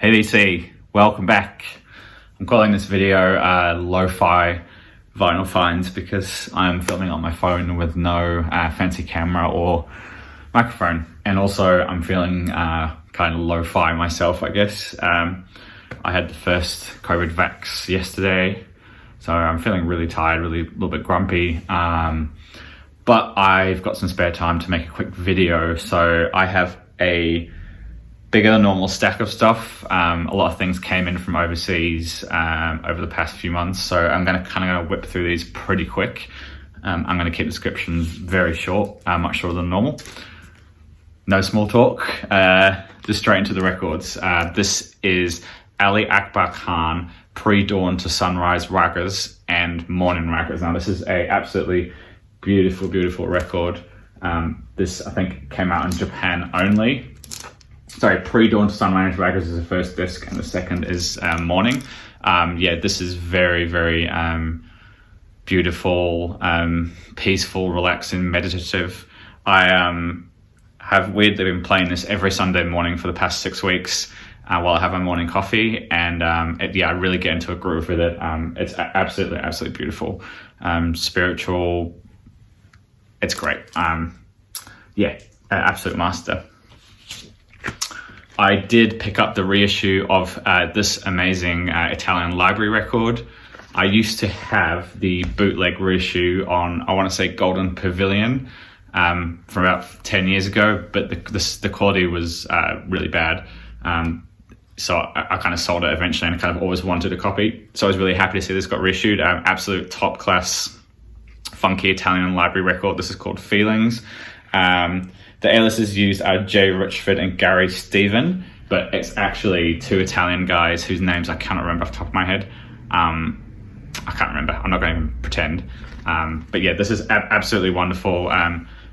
Hey DC, welcome back. I'm calling this video lo-fi vinyl finds because I'm filming on my phone with no fancy camera or microphone, and also I'm feeling kind of lo-fi myself, I guess. I had the first COVID vax yesterday, so I'm feeling really tired, really a little bit grumpy, but I've got some spare time to make a quick video. So I have a bigger than normal stack of stuff. A lot of things came in from overseas over the past few months, so I'm going to kind of whip through these pretty quick. I'm going to keep descriptions very short, much shorter than normal. No small talk, just straight into the records. This is Ali Akbar Khan, Pre-Dawn to Sunrise Ragas and Morning Ragas. Now this is a absolutely beautiful, beautiful record. This I think came out in Japan only. Sorry, Pre-Dawn to Sunrise Ragas is the first disc and the second is Morning. Yeah, this is very, very beautiful, peaceful, relaxing, meditative. I have weirdly been playing this every Sunday morning for the past 6 weeks while I have my morning coffee, and yeah, I really get into a groove with it. It's absolutely, absolutely beautiful, spiritual. It's great. Yeah, absolute master. I did pick up the reissue of this amazing Italian library record. I used to have the bootleg reissue on, I want to say, Golden Pavilion from about 10 years ago, but the quality was really bad. So I kind of sold it eventually, and I kind of always wanted a copy. So I was really happy to see this got reissued. Absolute top class, funky Italian library record. This is called Feelings. The aliases used are Jay Richford and Gary Stephen, but it's actually two Italian guys whose names I cannot remember off the top of my head. I can't remember. I'm not going to even pretend. But yeah, this is absolutely wonderful.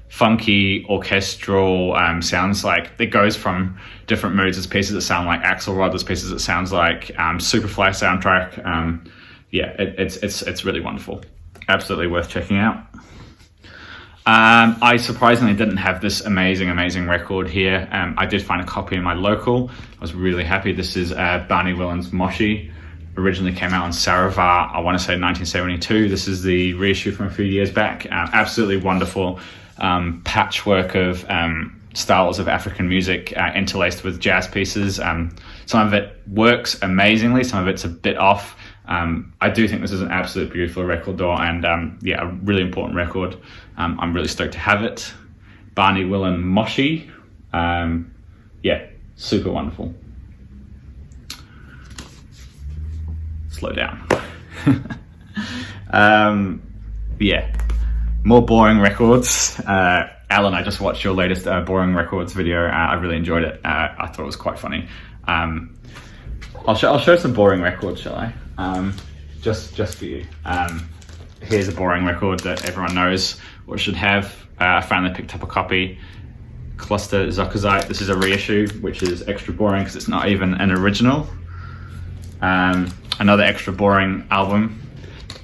Funky, orchestral, sounds like it goes from different moods. There's pieces that sound like Axelrod. There's pieces that sounds like Superfly soundtrack. Yeah, it's really wonderful. Absolutely worth checking out. I surprisingly didn't have this amazing record here. I did find a copy in my local. I was really happy. This is Barney Moshi. Originally came out on Saravah, I want to say 1972. This is the reissue from a few years back. Absolutely wonderful patchwork of styles of African music interlaced with jazz pieces. Some of it works amazingly, some of it's a bit off. I do think this is an absolute beautiful record though, and yeah, a really important record. I'm really stoked to have it. Barney Moshi. Yeah, super wonderful. Slow down. Yeah, more boring records. Alan, I just watched your latest boring records video. I really enjoyed it. I thought it was quite funny. I'll show some boring records, shall I? Just for you. Here's a boring record that everyone knows or should have. I finally picked up a copy. Cluster Zokazite. This is a reissue, which is extra boring because it's not even an original. Another extra boring album,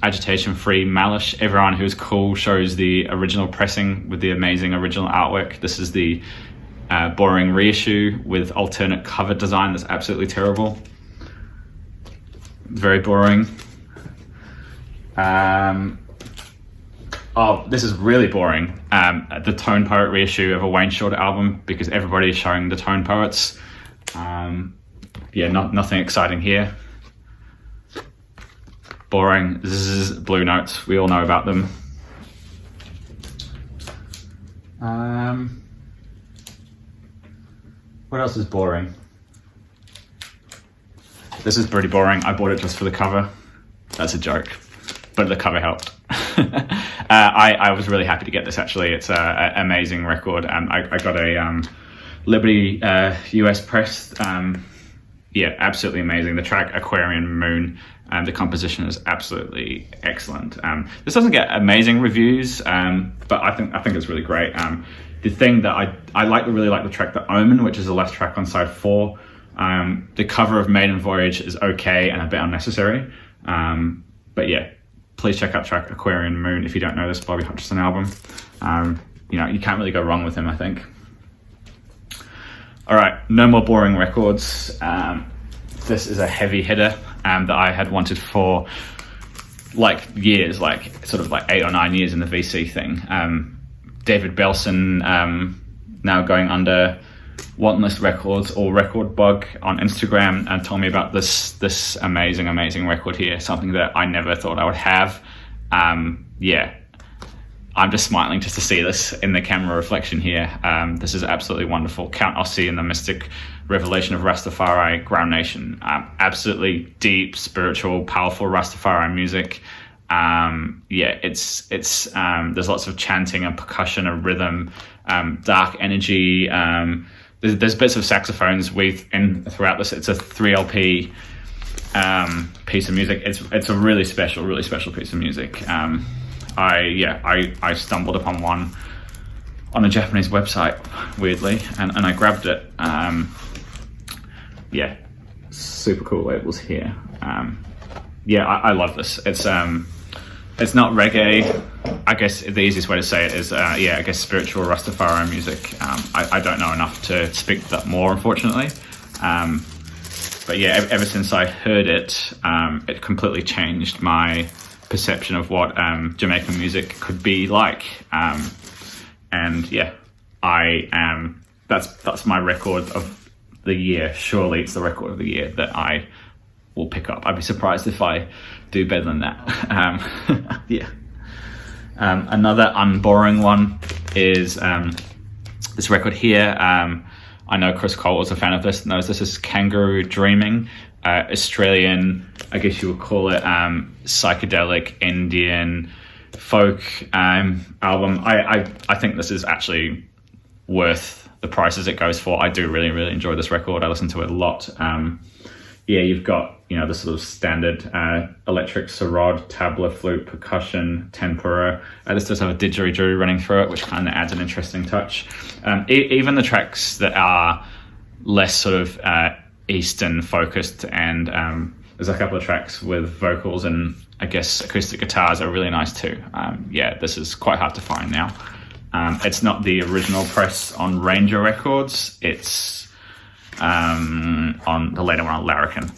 Agitation Free Malish. Everyone Who's Cool shows the original pressing with the amazing original artwork. This is the boring reissue with alternate cover design that's absolutely terrible. Very boring. Oh, this is really boring. The Tone Poet reissue of a Wayne Shorter album, because everybody is showing the Tone Poets. Yeah, nothing exciting here. Boring. This is Blue Notes. We all know about them. What else is boring? This is pretty boring. I bought it just for the cover. That's a joke, but the cover helped. I was really happy to get this, actually. It's an amazing record. I got a Liberty US press. Yeah, absolutely amazing. The track Aquarium Moon, the composition is absolutely excellent. This doesn't get amazing reviews, but I think it's really great. The thing that I really like the track The Omen, which is the last track on side 4. The cover of Maiden Voyage is okay and a bit unnecessary. But yeah, please check out track Aquarium Moon if you don't know this Bobby Hutcherson album. You know, you can't really go wrong with him, I think. All right, no more boring records. this is a heavy hitter that I had wanted for like years, like sort of like 8 or 9 years in the VC thing. David Belson, now going under Wantless Records or Record Bug on Instagram, and told me about this amazing record here, something that I never thought I would have. Yeah, I'm just smiling just to see this in the camera reflection here. This is absolutely wonderful. Count Ossie and the Mystic Revelation of Rastafari, Ground Nation. Absolutely deep, spiritual, powerful Rastafari music. Yeah, it's there's lots of chanting and percussion and rhythm, dark energy. There's bits of saxophones throughout this. It's a 3 LP piece of music. It's a really special piece of music. I stumbled upon one on a Japanese website, weirdly, and I grabbed it. Yeah, super cool labels here. Yeah, I love this. It's not reggae. I guess the easiest way to say it is, I guess spiritual Rastafari music. I don't know enough to speak to that more, unfortunately. But yeah, ever since I heard it, it completely changed my perception of what Jamaican music could be like. And yeah, that's my record of the year. Surely it's the record of the year that I will pick up. I'd be surprised if I do better than that. Yeah. Another unboring one is this record here. I know Chris Cole was a fan of this, knows this is Kangaroo Dreaming, Australian, I guess you would call it, psychedelic Indian folk album. I think this is actually worth the prices it goes for. I do really enjoy this record. I listen to it a lot. Yeah, you've got, the sort of standard electric sarod, tabla, flute, percussion, tempura. This does have a didgeridoo running through it, which kind of adds an interesting touch. Even the tracks that are less sort of Eastern focused, and there's a couple of tracks with vocals and I guess acoustic guitars are really nice too. Yeah, this is quite hard to find now. It's not the original press on Ranger Records. It's on the later one on Larrikin.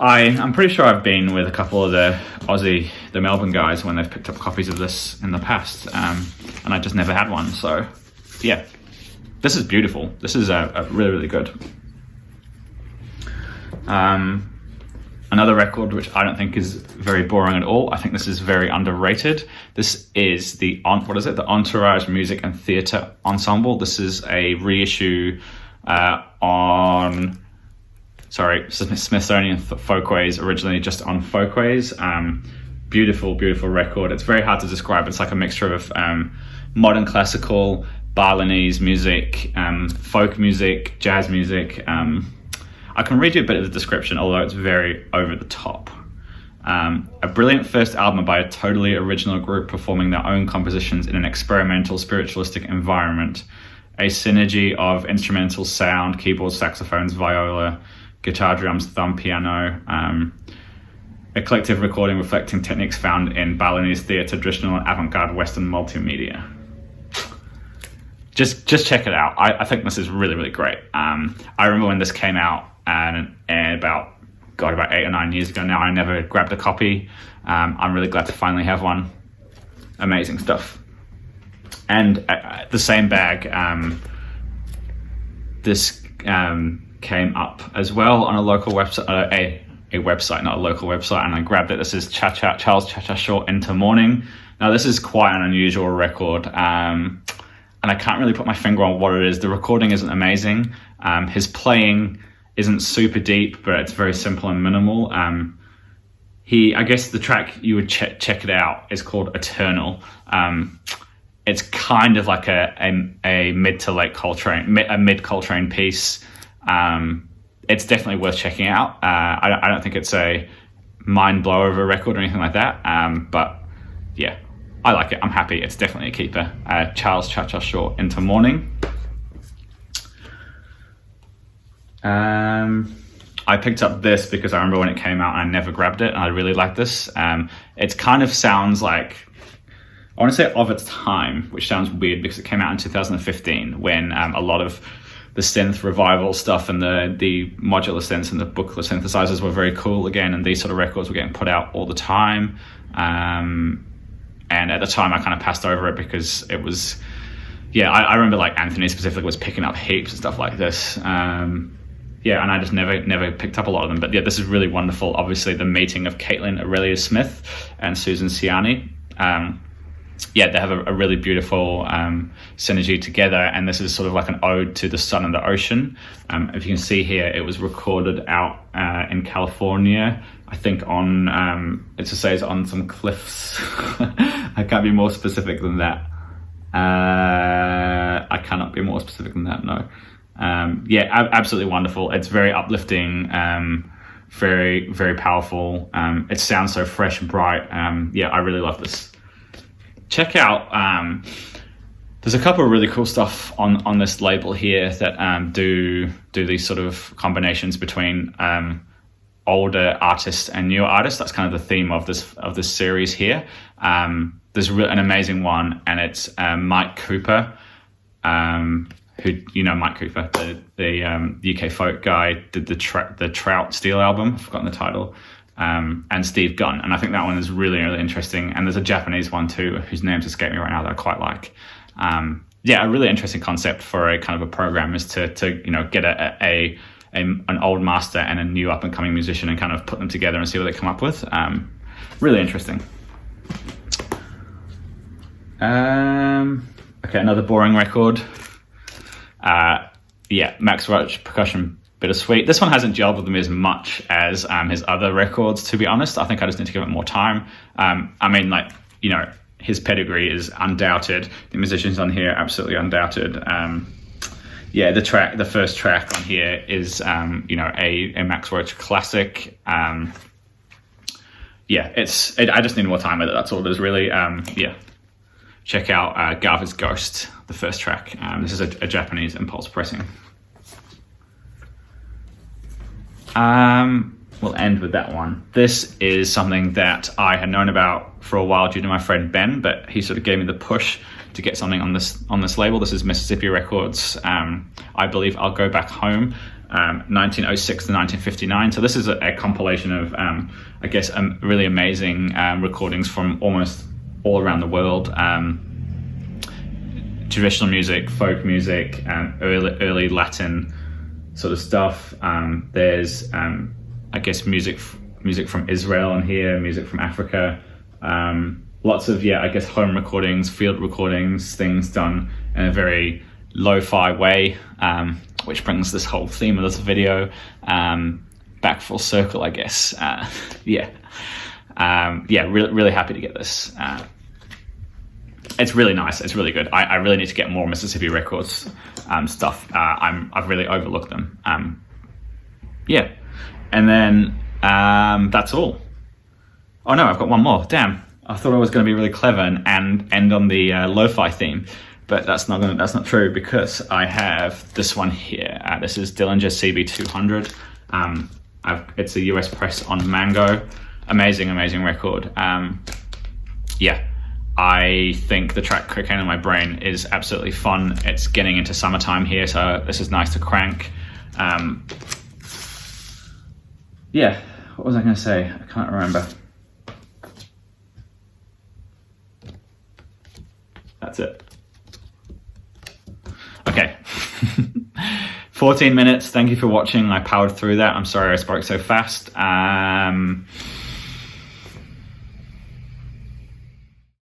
I'm pretty sure I've been with a couple of the Melbourne guys when they've picked up copies of this in the past, and I just never had one. So yeah, this is beautiful. This is a really good. Another record which I don't think is very boring at all. I think this is very underrated. This is the Entourage Music and Theatre Ensemble. This is a reissue on Smithsonian Folkways, originally just on Folkways. Beautiful record. It's very hard to describe. It's like a mixture of modern classical, Balinese music, folk music, jazz music. I can read you a bit of the description, although it's very over the top. A brilliant first album by a totally original group performing their own compositions in an experimental spiritualistic environment. A synergy of instrumental sound, keyboards, saxophones, viola, guitar, drums, thumb, piano. A collective recording reflecting techniques found in Balinese theatre, traditional and avant-garde Western multimedia. Just check it out. I think this is really great. I remember when this came out and about 8 or 9 years ago now. I never grabbed a copy. I'm really glad to finally have one. Amazing stuff. And the same bag, this came up as well on a local website, a website, not a local website, and I grabbed it. This is Charles Cha-Cha Short Into Morning. Now this is quite an unusual record, and I can't really put my finger on what it is. The recording isn't amazing. His playing isn't super deep, but it's very simple and minimal. I guess the track you would check it out is called Eternal. It's kind of like a mid to late Coltrane, a mid Coltrane piece. It's definitely worth checking out. I don't think it's a mind blower of a record or anything like that. But yeah, I like it. I'm happy. It's definitely a keeper. Charles Cha-Cha Short Into Morning. I picked up this because I remember when it came out and I never grabbed it, and I really like this. It kind of sounds like, I want to say of its time, which sounds weird because it came out in 2015 when a lot of synth revival stuff and the modular synths and the booklet synthesizers were very cool again, and these sort of records were getting put out all the time. And at the time I kind of passed over it because it was, I remember like Anthony specifically was picking up heaps of stuff like this. And I just never picked up a lot of them. But this is really wonderful. Obviously the meeting of Caitlin Aurelia Smith and Susan Ciani. They have a really beautiful synergy together, and this is sort of like an ode to the sun and the ocean. If you can see here, it was recorded out in California, I think on, it just says on some cliffs. I can't be more specific than that. I cannot be more specific than that, no. Absolutely wonderful. It's very uplifting, very, very powerful. It sounds so fresh and bright. I really love this. Check out, there's a couple of really cool stuff on this label here that do these sort of combinations between older artists and newer artists. That's kind of the theme of this series here. There's an amazing one, and it's Mike Cooper, who, you know, Mike Cooper, the UK folk guy, did the Trout Steel album. I've forgotten the title. And Steve Gunn, and I think that one is really, really interesting. And there's a Japanese one too, whose names escape me right now, that I quite like. A really interesting concept for a kind of a program is to get an old master and a new up and coming musician and kind of put them together and see what they come up with. Really interesting. Another boring record. Max Roach percussion. Bittersweet. This one hasn't gelled with me as much as his other records, to be honest. I think I just need to give it more time. His pedigree is undoubted. The musicians on here, absolutely undoubted. The first track on here is, a Max Roach classic. I just need more time with it. That's all it is, really. Check out Garver's Ghost, the first track. This is a Japanese impulse pressing. We'll end with that one. This is something that I had known about for a while due to my friend Ben, but he sort of gave me the push to get something on this label. This is Mississippi Records. I believe I'll Go Back Home, 1906 to 1959. So this is a compilation of, really amazing recordings from almost all around the world. Traditional music, folk music, early Latin sort of stuff. There's music from Israel on here, music from Africa, lots of home recordings, field recordings, things done in a very lo-fi way, which brings this whole theme of this video back full circle, I guess. Really happy to get this. It's really nice. It's really good. I really need to get more Mississippi Records stuff. I've really overlooked them. And then that's all. Oh no, I've got one more. Damn, I thought I was going to be really clever and end on the lo-fi theme, but that's not true, because I have this one here. This is Dillinger CB200. It's a US press on Mango. Amazing record. I think the track Cocaine in My Brain is absolutely fun. It's getting into summertime here, so this is nice to crank. What was I going to say? I can't remember. That's it. Okay. 14 minutes. Thank you for watching. I powered through that. I'm sorry I spoke so fast.